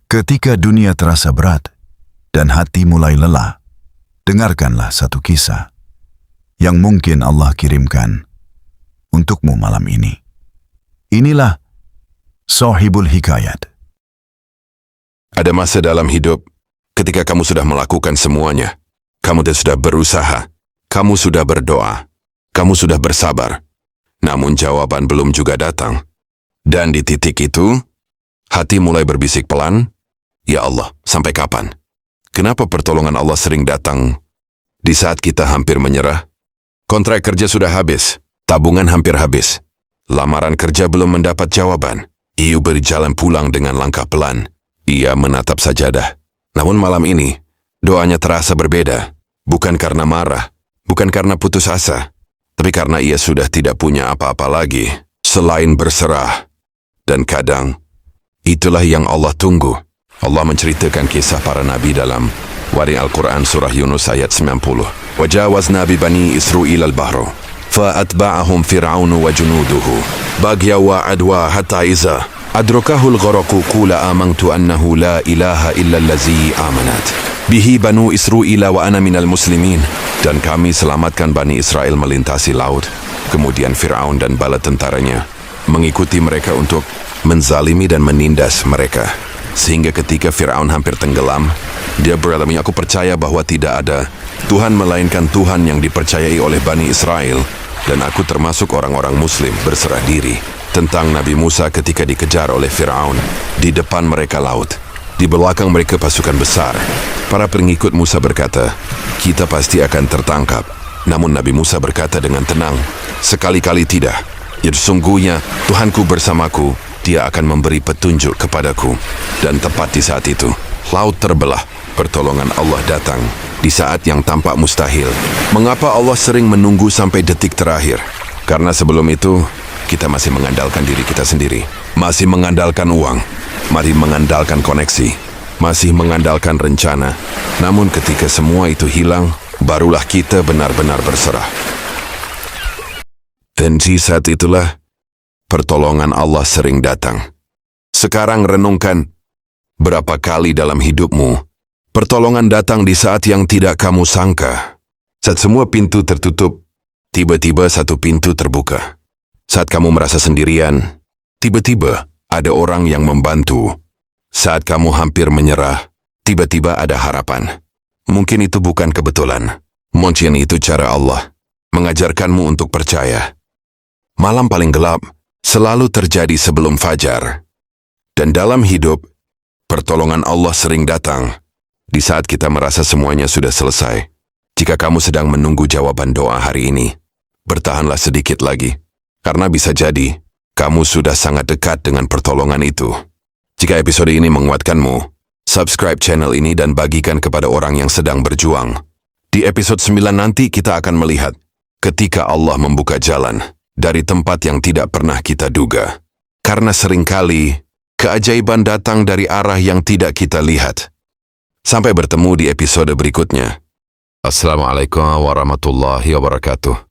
Ketika dunia terasa berat dan hati mulai lelah, dengarkanlah satu kisah yang mungkin Allah kirimkan untukmu malam ini. Inilah Shahibul Hikayat. Ada masa dalam hidup ketika kamu sudah melakukan semuanya. Kamu sudah berusaha, kamu sudah berdoa, kamu sudah bersabar. Namun jawaban belum juga datang. Dan di titik itu, hati mulai berbisik pelan, "Ya Allah, sampai kapan? Kenapa pertolongan Allah sering datang di saat kita hampir menyerah? Kontrak kerja sudah habis, tabungan hampir habis. Lamaran kerja belum mendapat jawaban." Iu berjalan pulang dengan langkah pelan. Ia menatap sajadah. Namun malam ini, doanya terasa berbeda. Bukan karena marah, bukan karena putus asa, tapi karena ia sudah tidak punya apa-apa lagi selain berserah. Dan kadang, itulah yang Allah tunggu. Allah menceritakan kisah para nabi dalam Wari Al-Quran surah Yunus ayat 90. "Wajawazna bi bani Israil al-bahru, fa'atba'ahum fir'aunu wa junuduhu, bagya wa adwa hatta iza adrakahul gharaqu qula amantu annahu la ilaha illa allazi amanat bihi banu Israila wa ana minal muslimin." Dan kami selamatkan Bani Israel melintasi laut. Kemudian Fir'aun dan bala tentaranya mengikuti mereka untuk menzalimi dan menindas mereka. Sehingga ketika Fir'aun hampir tenggelam, dia beralami, "Aku percaya bahwa tidak ada Tuhan melainkan Tuhan yang dipercayai oleh Bani Israel, dan aku termasuk orang-orang muslim." Berserah diri. Tentang Nabi Musa ketika dikejar oleh Fir'aun. Di depan mereka laut, di belakang mereka pasukan besar. Para pengikut Musa berkata, "Kita pasti akan tertangkap." Namun Nabi Musa berkata dengan tenang, "Sekali-kali tidak. Ya sesungguhnya Tuhanku bersamaku, Dia akan memberi petunjuk kepadaku." Dan tepat di saat itu, laut terbelah. Pertolongan Allah datang di saat yang tampak mustahil. Mengapa Allah sering menunggu sampai detik terakhir? Karena sebelum itu, kita masih mengandalkan diri kita sendiri. Masih mengandalkan uang. Mari mengandalkan koneksi. Masih mengandalkan rencana. Namun ketika semua itu hilang, barulah kita benar-benar berserah. Dan di saat itulah, pertolongan Allah sering datang. Sekarang renungkan, berapa kali dalam hidupmu pertolongan datang di saat yang tidak kamu sangka. Saat semua pintu tertutup, tiba-tiba satu pintu terbuka. Saat kamu merasa sendirian, tiba-tiba ada orang yang membantu. Saat kamu hampir menyerah, tiba-tiba ada harapan. Mungkin itu bukan kebetulan. Mungkin itu cara Allah mengajarkanmu untuk percaya. Malam paling gelap selalu terjadi sebelum fajar. Dan dalam hidup, pertolongan Allah sering datang di saat kita merasa semuanya sudah selesai. Jika kamu sedang menunggu jawaban doa hari ini, bertahanlah sedikit lagi. Karena bisa jadi, kamu sudah sangat dekat dengan pertolongan itu. Jika episode ini menguatkanmu, subscribe channel ini dan bagikan kepada orang yang sedang berjuang. Di episode 9 nanti kita akan melihat ketika Allah membuka jalan dari tempat yang tidak pernah kita duga. Karena seringkali, keajaiban datang dari arah yang tidak kita lihat. Sampai bertemu di episode berikutnya. Assalamualaikum warahmatullahi wabarakatuh.